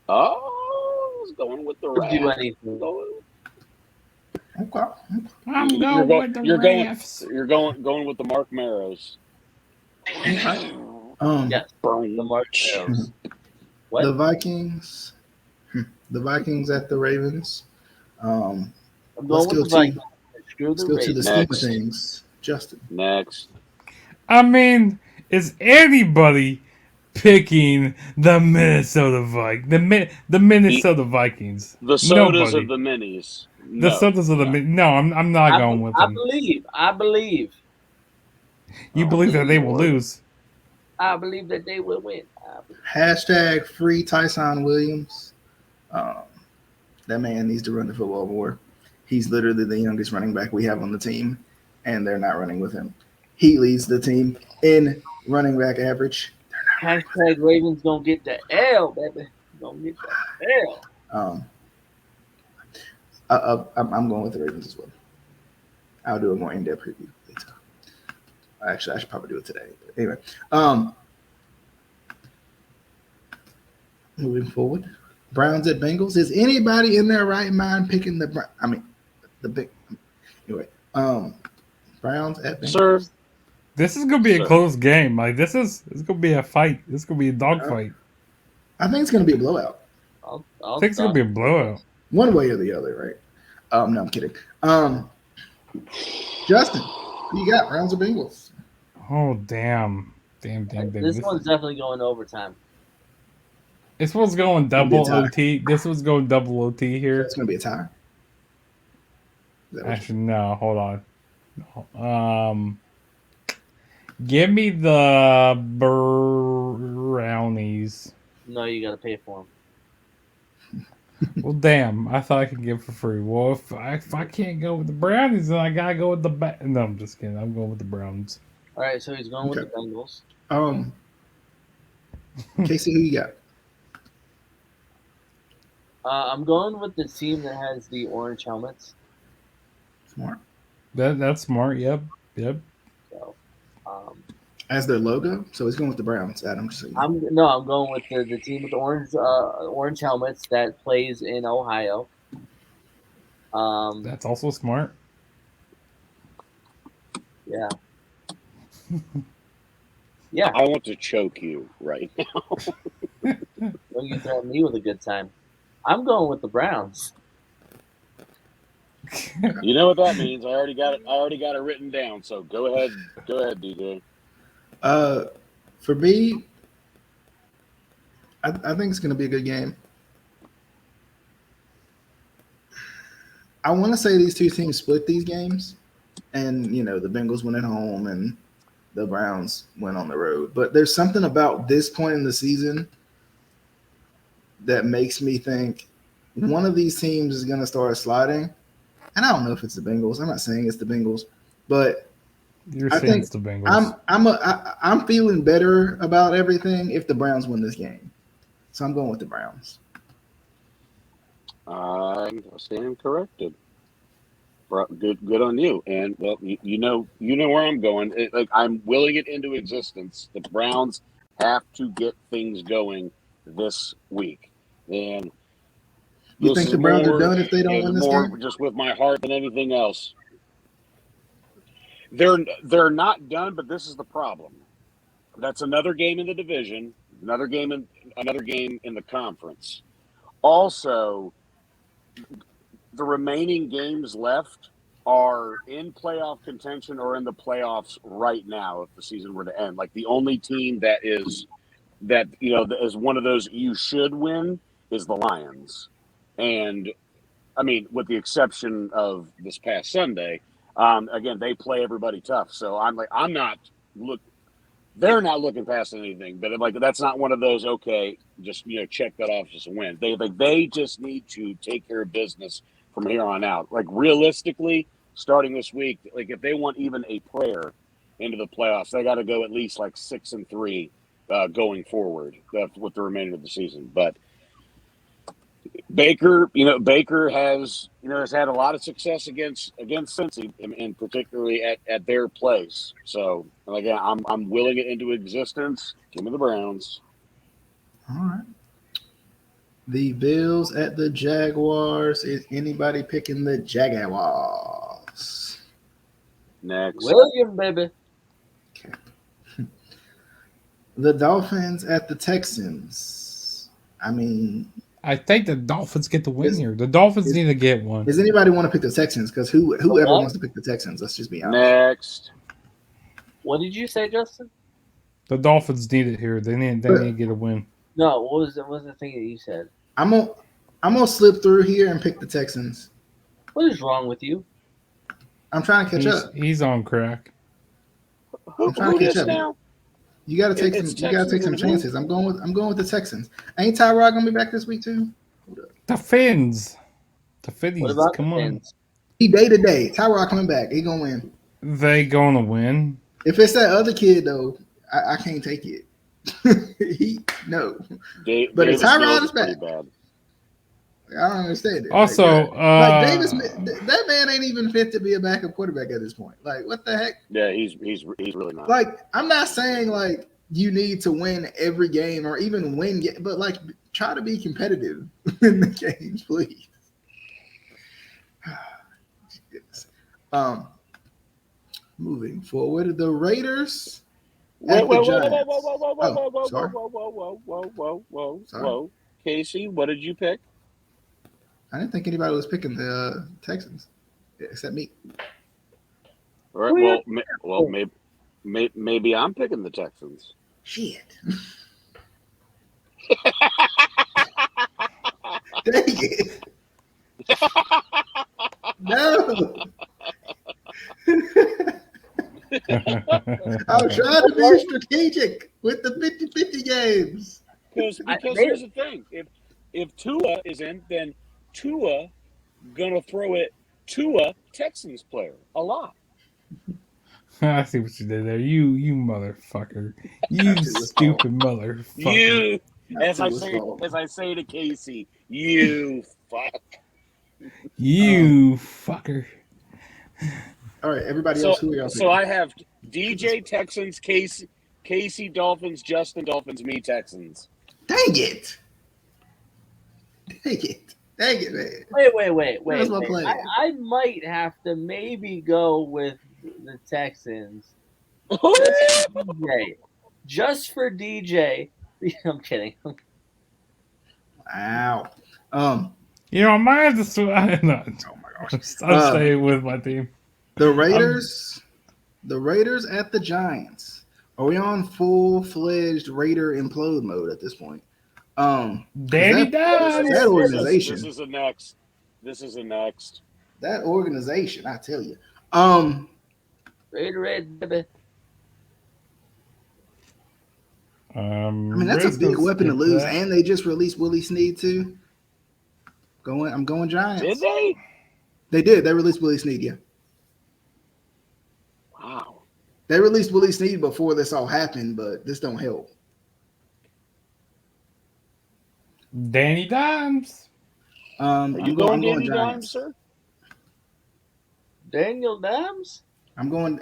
Oh, he's going with the Rams. Do anything. Okay. I'm going with the Rams. You're going with the Mark Marrows. Yes, the Mark Marrows. What? The Vikings. The Vikings at the Ravens. I'm going Let's with go the Vikings. Let's go to the scheme of things. Justin. Next. I mean, is anybody picking the Minnesota Vikings? The Minnesota Vikings. The sodas of the minis. The sodas of the minis. No, I'm not going with them. I believe. You believe that they will lose? I believe that they will win. Hashtag free Tyson Williams. That man needs to run the football more. He's literally the youngest running back we have on the team, and they're not running with him. He leads the team in running back average. Hashtag Ravens gonna get the L, baby. Gonna get the L. I'm going with the Ravens as well. I'll do a more in-depth preview later. Actually, I should probably do it today. But anyway, moving forward, Browns at Bengals. Is anybody in their right mind picking the big? Anyway, Browns at Bengals. Sir, this is gonna be a close game. Like it's gonna be a fight. This is gonna be a dogfight. I think it's gonna be a blowout. I think it's gonna be a blowout. One way or the other, right? No, I'm kidding. Justin, who you got? Browns or Bengals? Oh damn. This one's definitely going overtime. This one's going double OT. This one's going double OT here. It's gonna be a tie. Actually, no. Hold on. Give me the Brownies. No, you got to pay for them. Well, damn. I thought I could get for free. Well, if I can't go with the Brownies, then I gotta go with the No, I'm just kidding. I'm going with the Browns. All right, so he's going with Okay. the Bengals. Casey, who you got? I'm going with the team that has the orange helmets. Smart. That's smart. Yep. So, As their logo, so he's going with the Browns. Adam, just so you know. I'm going with the team with the orange helmets that plays in Ohio. That's also smart. Yeah. Yeah. I want to choke you right now. Don't you threaten me with a good time. I'm going with the Browns. You know what that means? I already got it written down. So go ahead, DJ. For me, I think it's going to be a good game. I want to say these two teams split these games, and the Bengals win at home and the Browns win on the road. But there's something about this point in the season that makes me think one of these teams is going to start sliding. And I don't know if it's the Bengals. I'm not saying it's the Bengals, but I think it's the Bengals. I'm feeling better about everything if the Browns win this game. So I'm going with the Browns. I stand corrected. Good on you. And well, you know where I'm going. I'm willing it into existence. The Browns have to get things going this week, and you think the Browns are done if they don't win this more game? Just with my heart than anything else. They're not done, but this is the problem. That's another game in the division, another game in the conference. Also, the remaining games left are in playoff contention or in the playoffs right now if the season were to end. Like the only team that is one of those you should win is the Lions. And I mean, with the exception of this past Sunday, again, they play everybody tough. So they're not looking past anything, but that's not one of those, okay, just, check that off as a win. They just need to take care of business from here on out. Like realistically, starting this week, like if they want even a prayer into the playoffs, they got to go at least like 6-3 going forward with the remainder of the season. But Baker has had a lot of success against Cincy, and particularly at their place. So again, I'm willing it into existence. Give me the Browns. All right. The Bills at the Jaguars. Is anybody picking the Jaguars? Next. William, baby. Okay. The Dolphins at the Texans. I mean, I think the Dolphins get the win here. The Dolphins need to get one. Does anybody want to pick the Texans? Because whoever wants to pick the Texans, let's just be honest. Next. What did you say, Justin? The Dolphins need it here. They need to get a win. No, what was the thing that you said? I'm gonna slip through here and pick the Texans. What is wrong with you? I'm trying to catch up. He's on crack. I'm trying to catch up. Now? You gotta take some chances. I'm going with the Texans. Ain't Tyrod gonna be back this week too? The Fins. The Finnies. What about Come the on. Fins? He day to day. Tyrod coming back. He gonna win. They gonna win. If it's that other kid though, I can't take it. No. But if Tyrod is back, bad. I don't understand it. Also, Davis, that man ain't even fit to be a backup quarterback at this point. Like, what the heck? Yeah, he's really not. Like, I'm not saying like you need to win every game or even win, but like try to be competitive in the games, please. Goodness. Moving forward, the Raiders. Whoa. Casey, what did you pick? I didn't think anybody was picking the Texans except me. All right. Well, maybe I'm picking the Texans. Shit. Dang it. No. I'm trying to be strategic with the 50-50 games. Because here's the thing. if Tua is in, then Tua gonna throw it to a Texans player a lot. I see what you did there. You motherfucker. You stupid motherfucker. You, as I Absolute say to Casey, you fuck. You fucker. All right, everybody else, who are y'all So I have DJ Texans, Casey Dolphins, Justin Dolphins, me Texans. Dang it! Dang it, man. Wait. That's my plan. I might have to maybe go with the Texans. Just for DJ. I'm kidding. Wow. You know, I might have to. Oh my gosh. I'll stay with my team. The Raiders at the Giants. Are we on full-fledged Raider implode mode at this point? Danny Dimes. That organization. This is a next. That organization, I tell you. Raider, baby. I mean, that's a big weapon to lose, and they just released Willie Snead too. I'm going Giants. Did they? They did. They released Willie Snead. Yeah. Wow. They released Willie Snead before this all happened, but this don't help. Danny Dimes. I'm going Danny Dimes, sir. Daniel Dimes. I'm going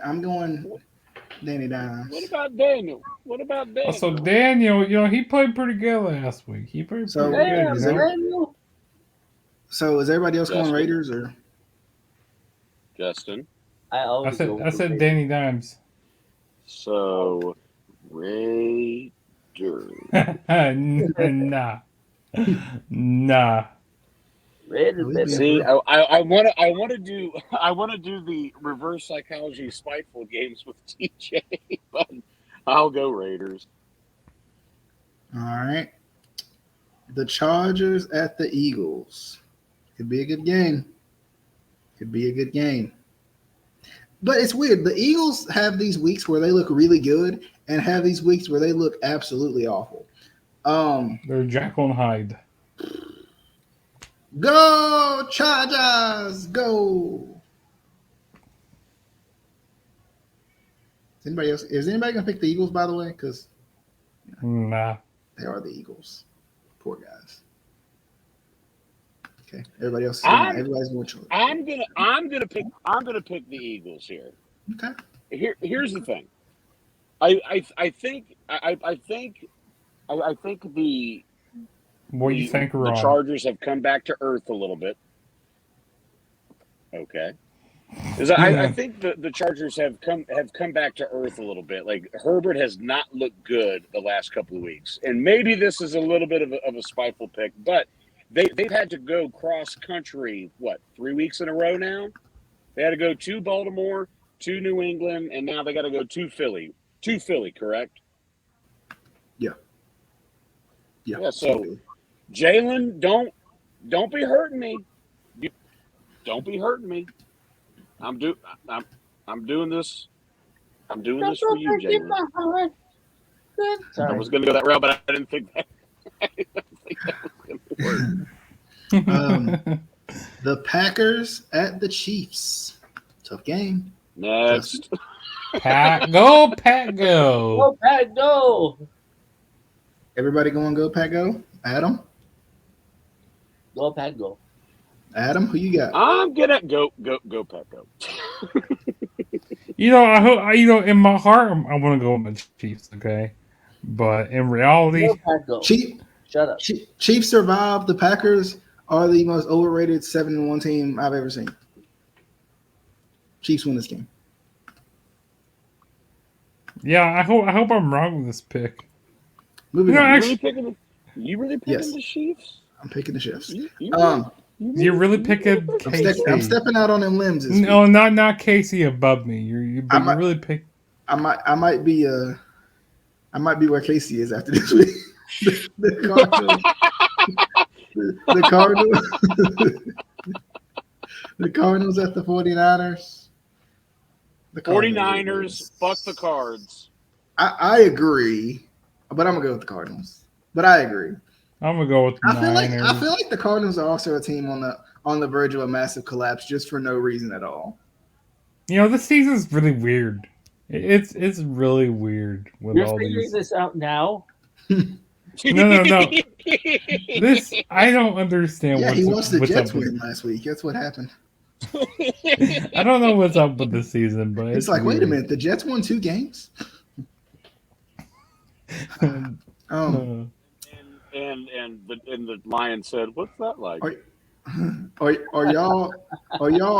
Danny Dimes. What about Daniel? So Daniel, you know, he played pretty good last week. He played pretty good. Daniel. So is everybody else going Raiders or Justin? I said Danny Dimes. So Raiders. Nah. See, I want to do the reverse psychology spiteful games with TJ, but I'll go Raiders. all right? The Chargers at the Eagles. Could be a good game. But it's weird. The Eagles have these weeks where they look really good and have these weeks where they look absolutely awful. They're Jekyll and Hyde. Go Chargers, go! Is anybody gonna pick the Eagles? By the way, because Nah. they are the Eagles. Poor guys. Okay, everybody else. Everybody's going Chargers. I'm gonna pick the Eagles here. Okay. Here's the thing. I think the What do you think, Ron? The Chargers have come back to earth a little bit. Okay. Because I think the Chargers have come back to earth a little bit. Like Herbert has not looked good the last couple of weeks, and maybe this is a little bit of a spiteful pick, but they've had to go cross country 3 weeks in a row now. They had to go to Baltimore, to New England, and now they got to go to Philly. To Philly, correct? Yeah. So Jalen, don't be hurting me. Don't be hurting me. I'm doing this. I'm doing this for you, Jalen. I was going to go that route, but I didn't think that. Was going to work. The Packers at the Chiefs. Tough game. Next. Go, Pat, go. Go, Pat, go. Everybody going go, Pat, go? Adam? Go, Pat, go. Adam, who you got? I'm gonna go, Pat, go. You know, I hope. In my heart, I want to go with the Chiefs. Okay, but in reality, Go, Pat, go. Shut up. Chiefs survived. The Packers are the most overrated 7-1 team I've ever seen. Chiefs win this game. Yeah, I hope I'm wrong with this pick. Moving on. Actually, You really picking the Chiefs? I'm picking the Chiefs. You're really picking Casey. I'm stepping out on them limbs. No, not Casey above me. You really pick. I might be where Casey is after this week. the Cardinals. The Cardinals at the 49ers. The 49ers, fuck the Cards. I agree, but I'm gonna go with the Cardinals. But I agree. I'm gonna go with the Niners. I feel like the Cardinals are also a team on the verge of a massive collapse just for no reason at all. This season's really weird. It's really weird with You're all figuring these. this out now? No. This I don't understand. Yeah, he watched the what's Jets up with, win last week. That's what happened. I don't know what's up with this season, but It's like, weird. wait a minute, the Jets won 2 games. And the Lion said, "What's that like?" Are y'all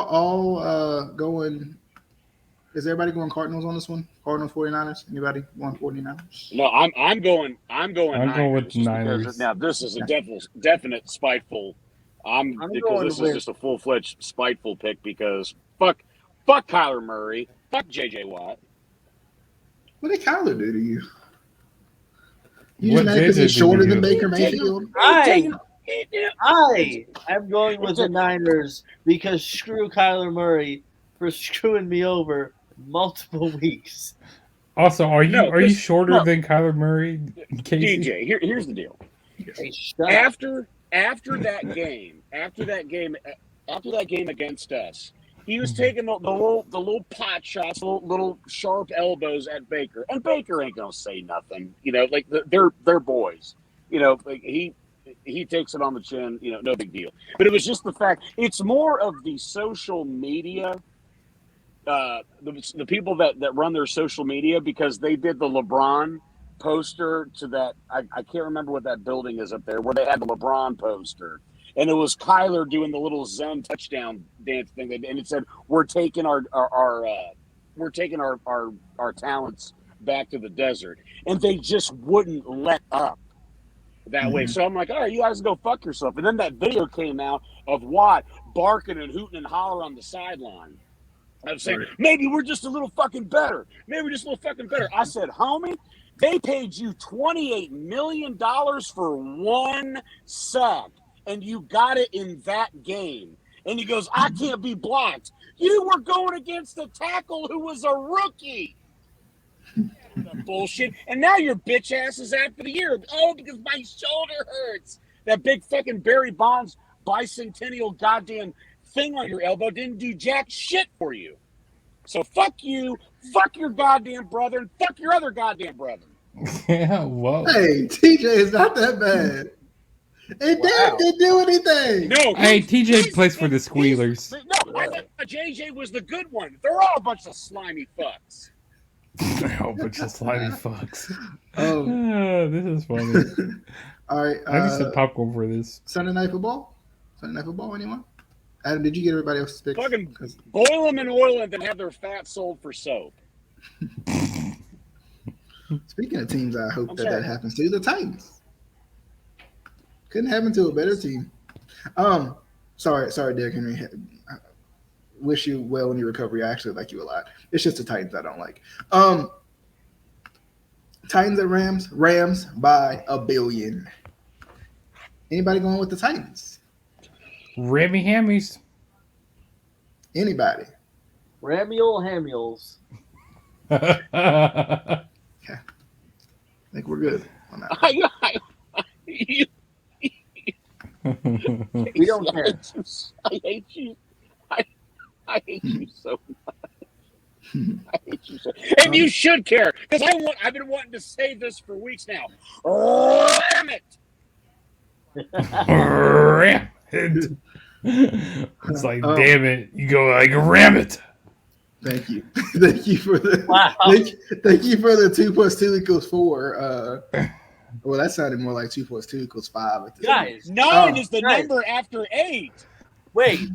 all going? Is everybody going Cardinals on this one? Cardinals 49ers? Anybody going 49ers? No, I'm going. I'm going with just because Niners. now this is a definite spiteful. Because this is just a full-fledged spiteful pick because fuck Kyler Murray, fuck JJ Watt. What did Kyler do to you? You What just mad because JJ he's shorter did than you? Baker Mayfield? I am going with the Niners because screw Kyler Murray for screwing me over multiple weeks. Also, are you shorter no. than Kyler Murray, Casey? DJ, here's the deal. Hey, shut up. After that game against us, he was taking the little pot shots, little sharp elbows at Baker, and Baker ain't gonna say nothing. Like they're boys. Like he takes it on the chin. No big deal. But it was just the fact. It's more of the social media. The people that run their social media, because they did the LeBron poster to that. I can't remember what that building is up there where they had the LeBron poster, and it was Kyler doing the little Zen touchdown dance thing, and it said, "We're taking our talents back to the desert," and they just wouldn't let up that way. So I'm like, all right, you guys go fuck yourself. And then that video came out of Watt barking and hooting and hollering on the sideline. I was saying, maybe we're just a little fucking better. I said, homie, they paid you $28 million for 1 sack, and you got it in that game. And he goes, I can't be blocked. You were going against a tackle who was a rookie. That bullshit. And now your bitch ass is out for the year. Oh, because my shoulder hurts. That big fucking Barry Bonds bicentennial goddamn thing on your elbow didn't do jack shit for you. So fuck you, fuck your goddamn brother, and fuck your other goddamn brother. Yeah, whoa. Hey, TJ is not that bad. It didn't do anything. No. Hey, TJ plays for the Squealers. No, I thought JJ was the good one. They're all a bunch of slimy fucks. A bunch of slimy fucks. This is funny. All right. I need some popcorn for this. Sunday Night Football, anyone? Adam, did you get everybody else's picks? Fucking boil them in oil and then have their fat sold for soap. Speaking of teams, I hope that happens to the Titans. Couldn't happen to a better team. Sorry, Derrick Henry. I wish you well in your recovery. I actually like you a lot. It's just the Titans I don't like. Titans at Rams. Rams by 1 billion. Anybody going with the Titans? Rammy Hammies. Anybody? Ramuel Hamuels. Yeah. I think we're good on that. We don't care. I hate you. I hate you so much. I hate you so. And you should care, because I've been wanting to say this for weeks now. Ram it. Ram it. It's like, damn it. You go like, ram it. Thank you. Thank you for the thank you for the 2 + 2 = 4. Well, that sounded more like 2 + 2 = 5. Guys, 9 is the number after 8. Wait,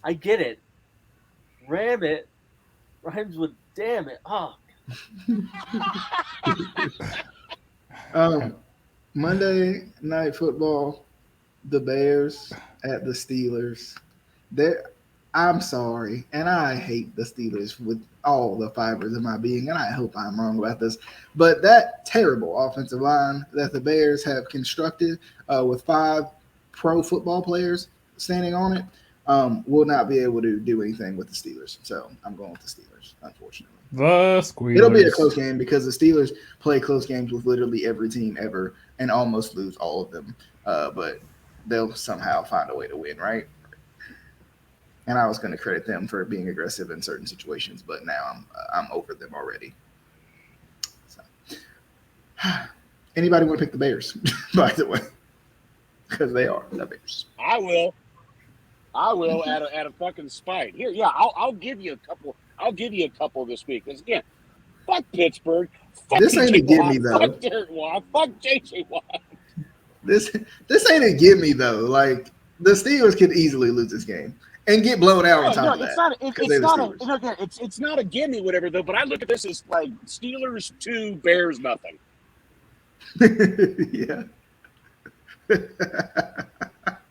I get it. Ram it rhymes with damn it. Oh. Monday Night Football, the Bears at the Steelers. I'm sorry, and I hate the Steelers with all the fibers of my being, and I hope I'm wrong about this, but that terrible offensive line that the Bears have constructed with 5 pro football players standing on it will not be able to do anything with the Steelers. So I'm going with the Steelers, unfortunately. The Squealers. It'll be a close game because the Steelers play close games with literally every team ever. and almost lose all of them. But they'll somehow find a way to win, right? And I was going to credit them for being aggressive in certain situations, but now I'm over them already. So. Anybody want to pick the Bears, by the way? Because they are the Bears. I will at a fucking spite. Here, yeah, I'll give you a couple. I'll give you a couple this week. Because again, fuck Pittsburgh. Fuck This ain't a gimme though. Fuck Derek Watt. Fuck JJ Watt. This ain't a gimme though. Like the Steelers could easily lose this game and get blown out on top of that. It's not a gimme, whatever though. But I look at this as like Steelers 2, Bears nothing. Yeah.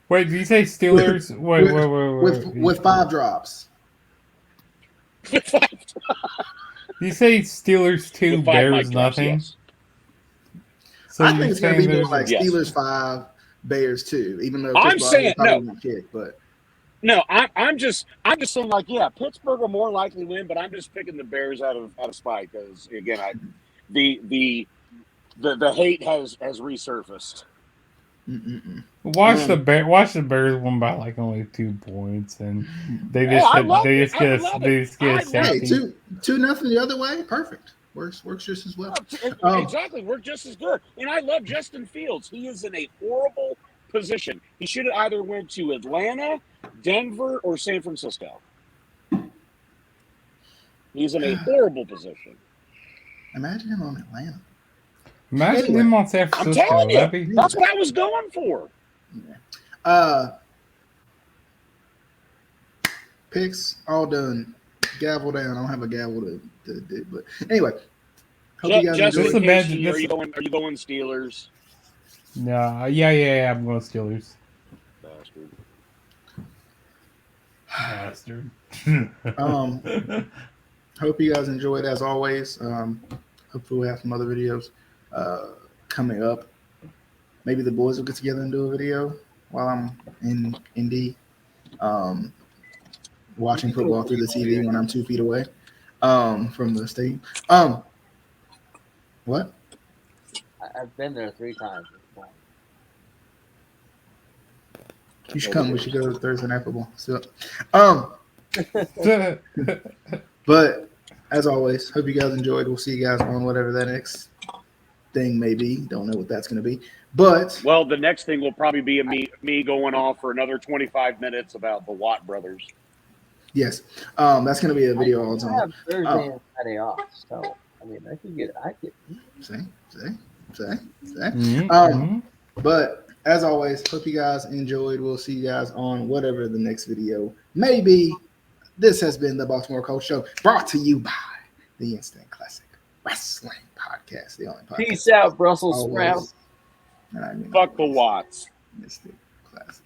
Wait, did you say Steelers? With 5 drops. Did you say Steelers 2, Bears nothing? Yes. So I think it's going to be more like Steelers 5, Bears 2, even though I'm saying no. Kick, but no, I'm just saying like Pittsburgh will more likely win, but I'm just picking the Bears out of spite because again the hate has resurfaced. Watch the Bears win by like only 2 points, and they just get 2-0 the other way. Perfect. Works just as well. Exactly, works just as good. And I love Justin Fields. He is in a horrible position. He should have either went to Atlanta, Denver, or San Francisco. He's in a horrible position. Imagine him on Atlanta. Imagine him on San Francisco. I'm telling you, that's what I was going for. Picks all done. Gavel down. I don't have a gavel to do, but anyway. Hope you guys enjoy. Are you going Steelers? No, yeah. I'm going Steelers. Bastard. Hope you guys enjoyed as always. Hopefully we have some other videos coming up. Maybe the boys will get together and do a video while I'm in Indy, watching football through the TV when I'm 2 feet away from the stadium. What? I've been there 3 times. You should come. We should go to Thursday night football. So, but as always, hope you guys enjoyed. We'll see you guys on whatever that next thing may be. Don't know what that's going to be. But the next thing will probably be me going off for another 25 minutes about the Watt brothers. Yes, that's going to be a video all the time. I have Thursday and Friday off, so I mean, I could. Say. Mm-hmm. But as always, hope you guys enjoyed. We'll see you guys on whatever the next video may be. This has been the Baltimore Colts Show, brought to you by the Instant Classic Wrestling Podcast, the only podcast. Peace out, Brussels sprouts. Fuck the Watts. Instant Classic.